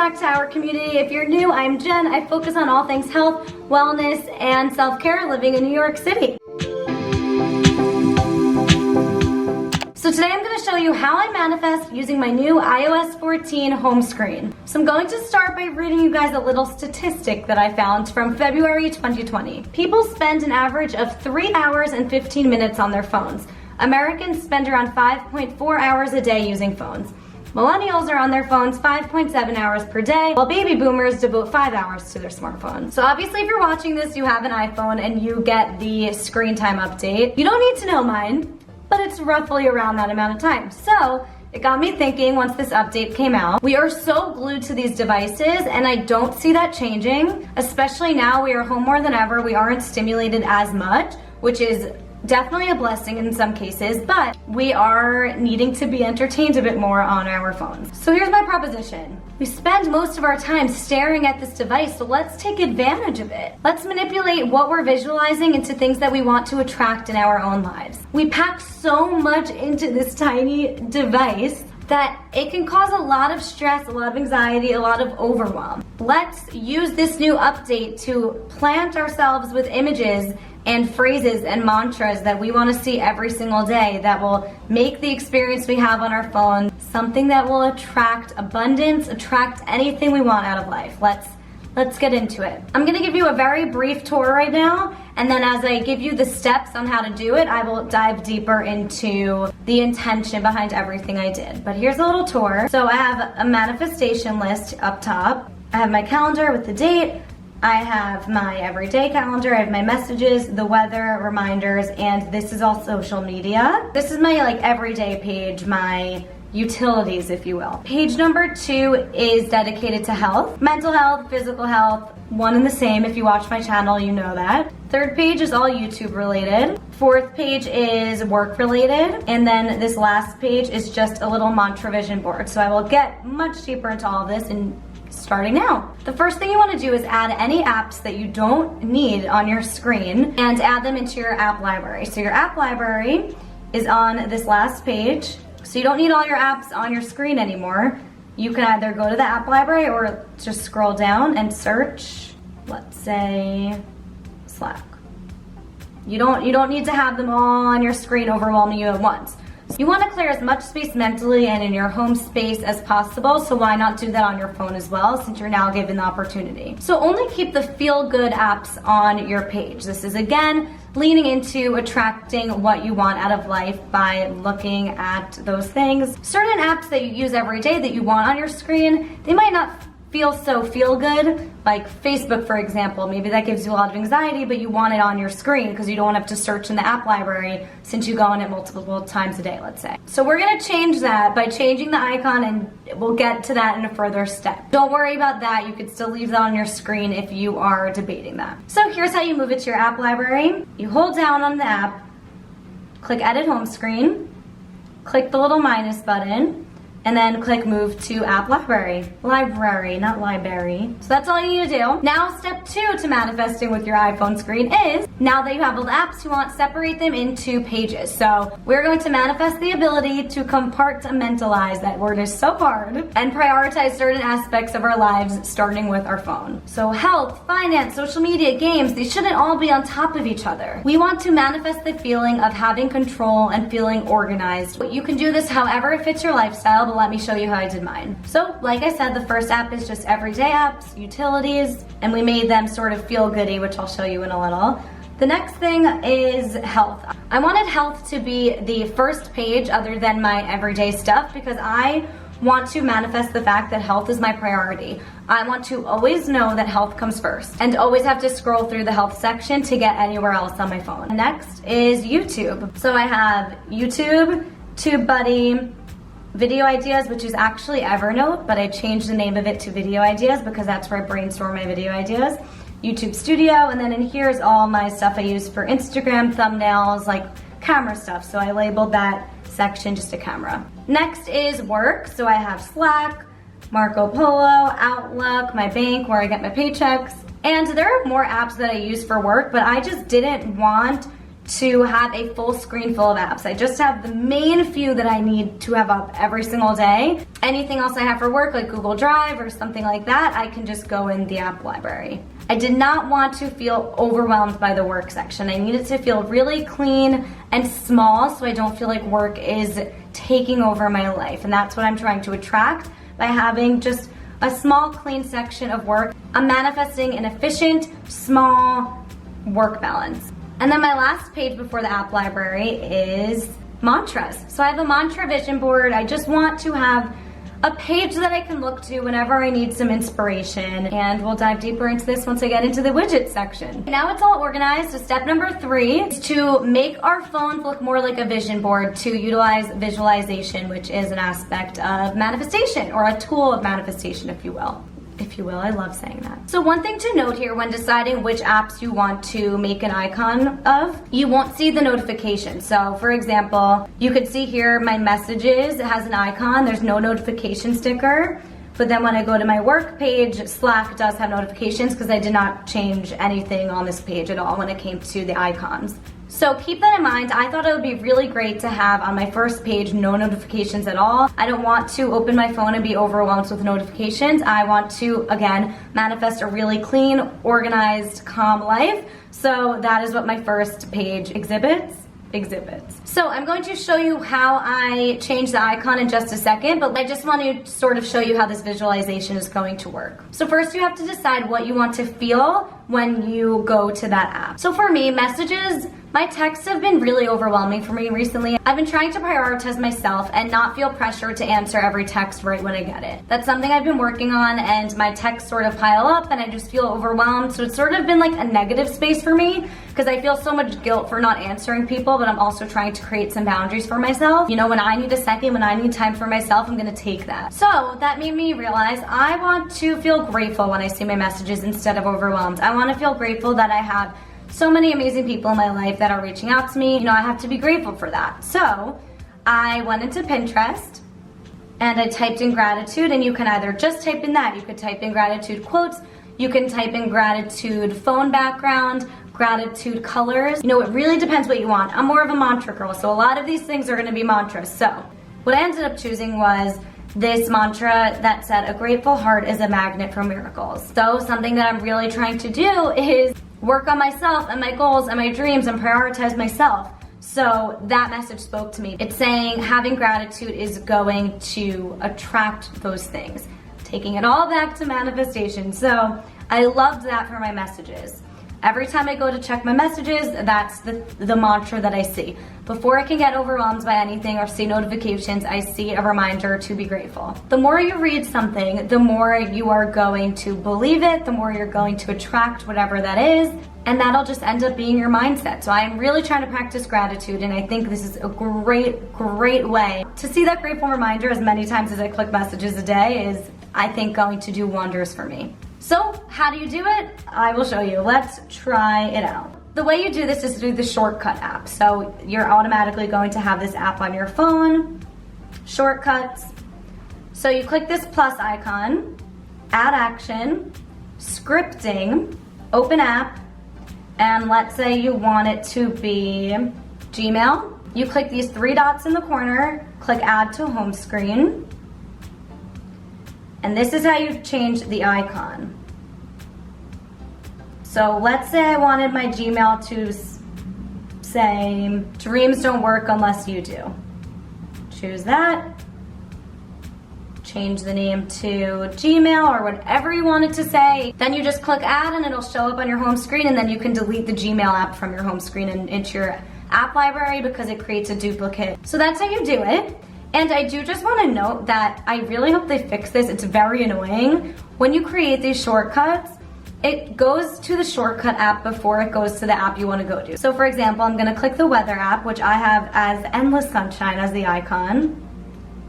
back to our community. If you're new, I'm Jen. I focus on all things health, wellness, and self-care living in New York City. So today I'm going to show you how I manifest using my new iOS 14 home screen. So I'm going to start by reading you guys a little statistic that I found from February 2020. People spend an average of 3 hours and 15 minutes on their phones. Americans spend around 5.4 hours a day using phones. Millennials are on their phones 5.7 hours per day, while baby boomers devote 5 hours to their smartphones. So obviously if you're watching this, you have an iPhone and you get the screen time update. You don't need to know mine, but it's roughly around that amount of time. So it got me thinking once this update came out. We are so glued to these devices and I don't see that changing, especially now we are home more than ever. We aren't stimulated as much, which is definitely a blessing in some cases, but we are needing to be entertained a bit more on our phones. So here's my proposition. We spend most of our time staring at this device, so let's take advantage of it. Let's manipulate what we're visualizing into things that we want to attract in our own lives. We pack so much into this tiny device that it can cause a lot of stress, a lot of anxiety, a lot of overwhelm. Let's use this new update to plant ourselves with images and phrases and mantras that we want to see every single day that will make the experience we have on our phone something that will attract abundance, attract anything we want out of life. Let's get into it. I'm gonna give you a very brief tour right now, and then as I give you the steps on how to do it, I will dive deeper into the intention behind everything I did. But here's a little tour. So I have a manifestation list up top. I have my calendar with the date. I have my everyday calendar, I have my messages, the weather, reminders, and this is all social media. This is my everyday page, my utilities, if you will. Page number 2 is dedicated to health, mental health, physical health, one and the same. If you watch my channel, you know that. 3rd page is all YouTube related. 4th page is work related. And then this last page is just a little mantra vision board. So I will get much deeper into all of this and starting now. The first thing you want to do is add any apps that you don't need on your screen and add them into your app library. So your app library is on this last page. So you don't need all your apps on your screen anymore. You can either go to the app library or just scroll down and search, let's say, Slack. You don't need to have them all on your screen overwhelming you at once. You want to clear as much space mentally and in your home space as possible, so why not do that on your phone as well, since you're now given the opportunity. So only keep the feel-good apps on your page. This is, again, leaning into attracting what you want out of life by looking at those things. Certain apps that you use every day that you want on your screen, they might not feel good, like Facebook, for example. Maybe that gives you a lot of anxiety, but you want it on your screen because you don't want to have to search in the app library since you go on it multiple times a day, let's say. So we're going to change that by changing the icon, and we'll get to that in a further step. Don't worry about that. You could still leave that on your screen if you are debating that. So here's how you move it to your app library. You hold down on the app, click Edit Home Screen, click the little minus button, and then click Move to App Library. Library, not library. So that's all you need to do. Now step 2 to manifesting with your iPhone screen is, now that you have all the apps you want, separate them into pages. So we're going to manifest the ability to compartmentalize, that word is so hard, and prioritize certain aspects of our lives, starting with our phone. So health, finance, social media, games, they shouldn't all be on top of each other. We want to manifest the feeling of having control and feeling organized. You can do this however it fits your lifestyle, but let me show you how I did mine. So, like I said, the first app is just everyday apps, utilities, and we made them sort of feel goody, which I'll show you in a little. The next thing is health. I wanted health to be the first page other than my everyday stuff because I want to manifest the fact that health is my priority. I want to always know that health comes first and always have to scroll through the health section to get anywhere else on my phone. Next is YouTube. So I have YouTube, TubeBuddy, Video Ideas, which is actually Evernote, but I changed the name of it to Video Ideas because that's where I brainstorm my video ideas. YouTube Studio, and then in here is all my stuff I use for Instagram, thumbnails, like camera stuff. So I labeled that section just a camera. Next is work. So I have Slack, Marco Polo, Outlook, my bank where I get my paychecks. And there are more apps that I use for work, but I just didn't want to have a full screen full of apps. I just have the main few that I need to have up every single day. Anything else I have for work, like Google Drive or something like that, I can just go in the app library. I did not want to feel overwhelmed by the work section. I needed to feel really clean and small so I don't feel like work is taking over my life. And that's what I'm trying to attract by having just a small, clean section of work. I'm manifesting an efficient, small work balance. And then my last page before the app library is mantras. So I have a mantra vision board. I just want to have a page that I can look to whenever I need some inspiration. And we'll dive deeper into this once I get into the widget section. Now it's all organized. So step number 3 is to make our phones look more like a vision board, to utilize visualization, which is an aspect of manifestation, or a tool of manifestation, if you will. I love saying that. So one thing to note here when deciding which apps you want to make an icon of, you won't see the notification. So for example, you could see here my messages, it has an icon, there's no notification sticker. But then when I go to my work page, Slack does have notifications because I did not change anything on this page at all when it came to the icons. So keep that in mind. I thought it would be really great to have on my first page no notifications at all. I don't want to open my phone and be overwhelmed with notifications. I want to, again, manifest a really clean, organized, calm life. So that is what my first page exhibits. So I'm going to show you how I change the icon in just a second, but I just want to sort of show you how this visualization is going to work. So first you have to decide what you want to feel when you go to that app. So for me, messages, my texts have been really overwhelming for me recently. I've been trying to prioritize myself and not feel pressure to answer every text right when I get it. That's something I've been working on, and my texts sort of pile up and I just feel overwhelmed. So it's sort of been like a negative space for me because I feel so much guilt for not answering people, but I'm also trying to create some boundaries for myself. You know, when I need a second, when I need time for myself, I'm gonna take that. So that made me realize I want to feel grateful when I see my messages instead of overwhelmed. I want to feel grateful that I have so many amazing people in my life that are reaching out to me. You know, I have to be grateful for that. So I went into Pinterest and I typed in gratitude, and you can either just type in that, you could type in gratitude quotes, you can type in gratitude phone background, gratitude colors. You know, it really depends what you want. I'm more of a mantra girl, so a lot of these things are gonna be mantras. So what I ended up choosing was this mantra that said, a grateful heart is a magnet for miracles. So something that I'm really trying to do is work on myself and my goals and my dreams and prioritize myself. So that message spoke to me. It's saying having gratitude is going to attract those things. Taking it all back to manifestation. So I loved that for my messages. Every time I go to check my messages, that's the mantra that I see. Before I can get overwhelmed by anything or see notifications, I see a reminder to be grateful. The more you read something, the more you are going to believe it, the more you're going to attract whatever that is, and that'll just end up being your mindset. So I'm really trying to practice gratitude, and I think this is a great way to see that grateful reminder as many times as I click messages a day is, I think, going to do wonders for me. So how do you do it? I will show you. Let's try it out. The way you do this is through the shortcut app. So you're automatically going to have this app on your phone, shortcuts. So you click this plus icon, add action, scripting, open app, and let's say you want it to be Gmail. You click these 3 dots in the corner, click add to home screen. And this is how you change the icon. So let's say I wanted my Gmail to say, dreams don't work unless you do. Choose that. Change the name to Gmail or whatever you want it to say. Then you just click add and it'll show up on your home screen, and then you can delete the Gmail app from your home screen and into your app library because it creates a duplicate. So that's how you do it. And I do just want to note that I really hope they fix this. It's very annoying. When you create these shortcuts, it goes to the shortcut app before it goes to the app you want to go to. So for example, I'm going to click the weather app, which I have as Endless Sunshine as the icon.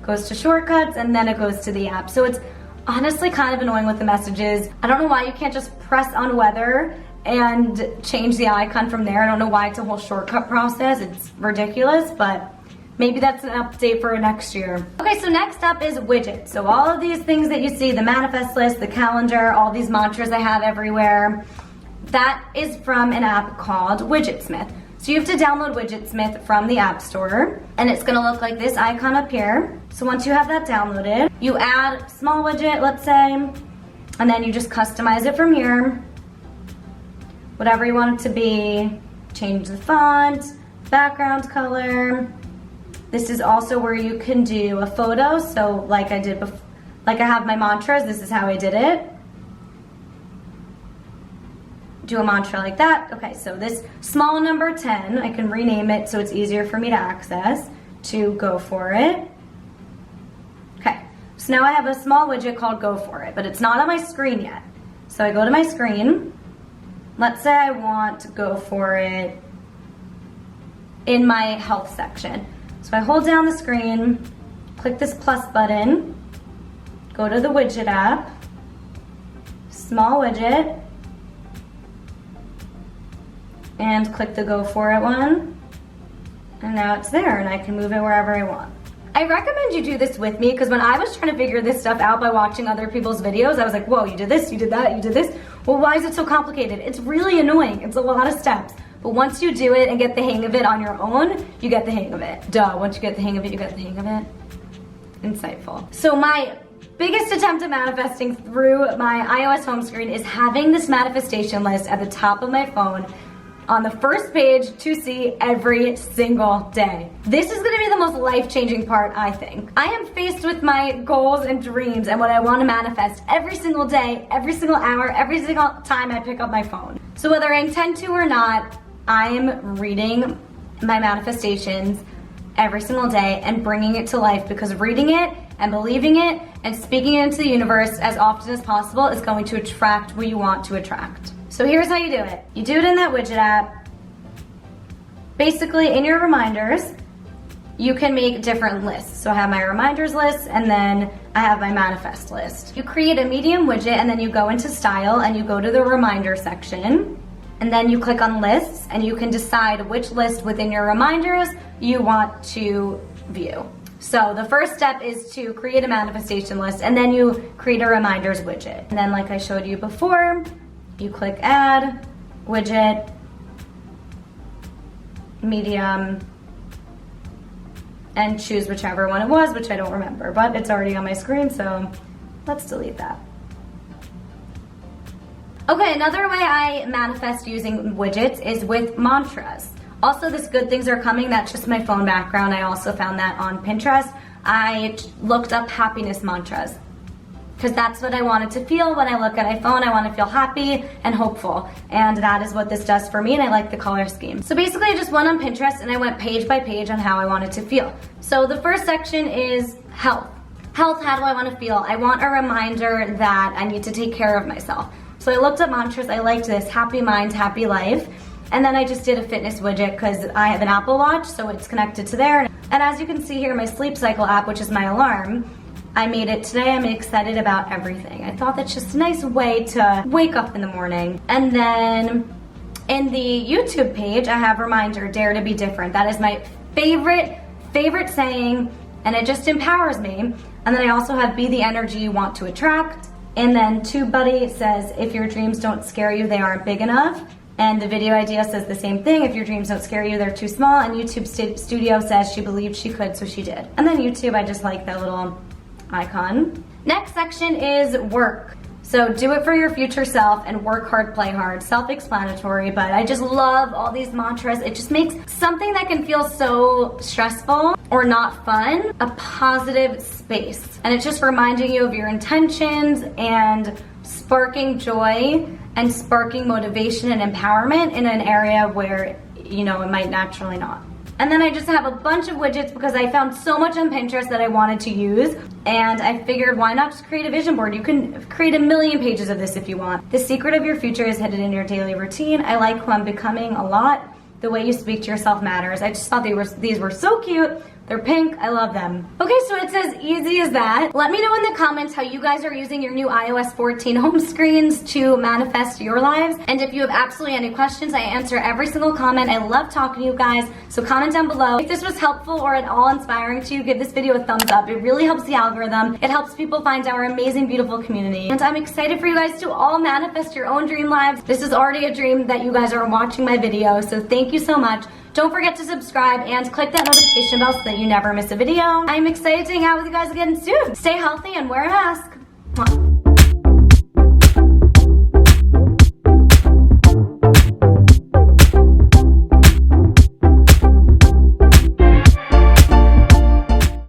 Goes to shortcuts and then it goes to the app. So it's honestly kind of annoying with the messages. I don't know why you can't just press on weather and change the icon from there. I don't know why it's a whole shortcut process. It's ridiculous, but maybe that's an update for next year. Okay, so next up is widgets. So all of these things that you see, the manifest list, the calendar, all these mantras I have everywhere, that is from an app called Widgetsmith. So you have to download Widgetsmith from the App Store, and it's gonna look like this icon up here. So once you have that downloaded, you add a small widget, let's say, and then you just customize it from here. Whatever you want it to be, change the font, background color. This is also where you can do a photo, so like I did before, like I have my mantras, this is how I did it. Do a mantra like that. Okay, so this small number 10, I can rename it so it's easier for me to access, to go for it. Okay, so now I have a small widget called go for it, but it's not on my screen yet. So I go to my screen. Let's say I want to go for it in my health section. So I hold down the screen, click this plus button, go to the widget app, small widget, and click the go for it one, and now it's there and I can move it wherever I want. I recommend you do this with me because when I was trying to figure this stuff out by watching other people's videos, I was like, whoa, you did this, you did that, you did this. Well, why is it so complicated? It's really annoying. It's a lot of steps. But once you do it and get the hang of it on your own, you get the hang of it. Duh, once you get the hang of it, you get the hang of it. Insightful. So my biggest attempt at manifesting through my iOS home screen is having this manifestation list at the top of my phone on the first page to see every single day. This is gonna be the most life-changing part, I think. I am faced with my goals and dreams and what I wanna manifest every single day, every single hour, every single time I pick up my phone. So whether I intend to or not, I am reading my manifestations every single day and bringing it to life, because reading it and believing it and speaking it into the universe as often as possible is going to attract what you want to attract. So here's how you do it. You do it in that widget app. Basically, in your reminders, you can make different lists. So I have my reminders list, and then I have my manifest list. You create a medium widget, and then you go into style, and you go to the reminder section, and then you click on lists, and you can decide which list within your reminders you want to view. So the first step is to create a manifestation list, and then you create a reminders widget. And then like I showed you before, you click add, widget, medium, and choose whichever one it was, which I don't remember, but it's already on my screen, so let's delete that. Okay, another way I manifest using widgets is with mantras. Also, this good things are coming, that's just my phone background. I also found that on Pinterest. I looked up happiness mantras, because that's what I wanted to feel when I look at my phone. I want to feel happy and hopeful, and that is what this does for me, and I like the color scheme. So basically I just went on Pinterest and I went page by page on how I wanted to feel. So the first section is health. Health, how do I want to feel? I want a reminder that I need to take care of myself. So I looked up mantras, I liked this, happy mind, happy life, and then I just did a fitness widget because I have an Apple Watch, so it's connected to there. And as you can see here, my sleep cycle app, which is my alarm, I made it today. I'm excited about everything. I thought that's just a nice way to wake up in the morning. And then in the YouTube page, I have reminder, dare to be different. That is my favorite saying, and it just empowers me. And then I also have be the energy you want to attract. And then TubeBuddy says, if your dreams don't scare you, they aren't big enough. And the video idea says the same thing. If your dreams don't scare you, they're too small. And YouTube Studio says she believed she could, so she did. And then YouTube, I just like that little icon. Next section is work. So do it for your future self and work hard, play hard. Self-explanatory, but I just love all these mantras. It just makes something that can feel so stressful or not fun a positive space. And it's just reminding you of your intentions and sparking joy and sparking motivation and empowerment in an area where, you know, it might naturally not. And then I just have a bunch of widgets because I found so much on Pinterest that I wanted to use, and I figured why not just create a vision board? You can create a million pages of this if you want. The secret of your future is hidden in your daily routine. I like who I'm becoming a lot. The way you speak to yourself matters. I just thought these were so cute, They're pink, I love them. Okay, so it's as easy as that. Let me know in the comments how you guys are using your new iOS 14 home screens to manifest your lives. And if you have absolutely any questions, I answer every single comment. I love talking to you guys, so comment down below. If this was helpful or at all inspiring to you, give this video a thumbs up. It really helps the algorithm. It helps people find our amazing, beautiful community. And I'm excited for you guys to all manifest your own dream lives. This is already a dream that you guys are watching my video, so thank you so much. Don't forget to subscribe and click that notification bell so that you never miss a video. I'm excited to hang out with you guys again soon. Stay healthy and wear a mask. Mwah.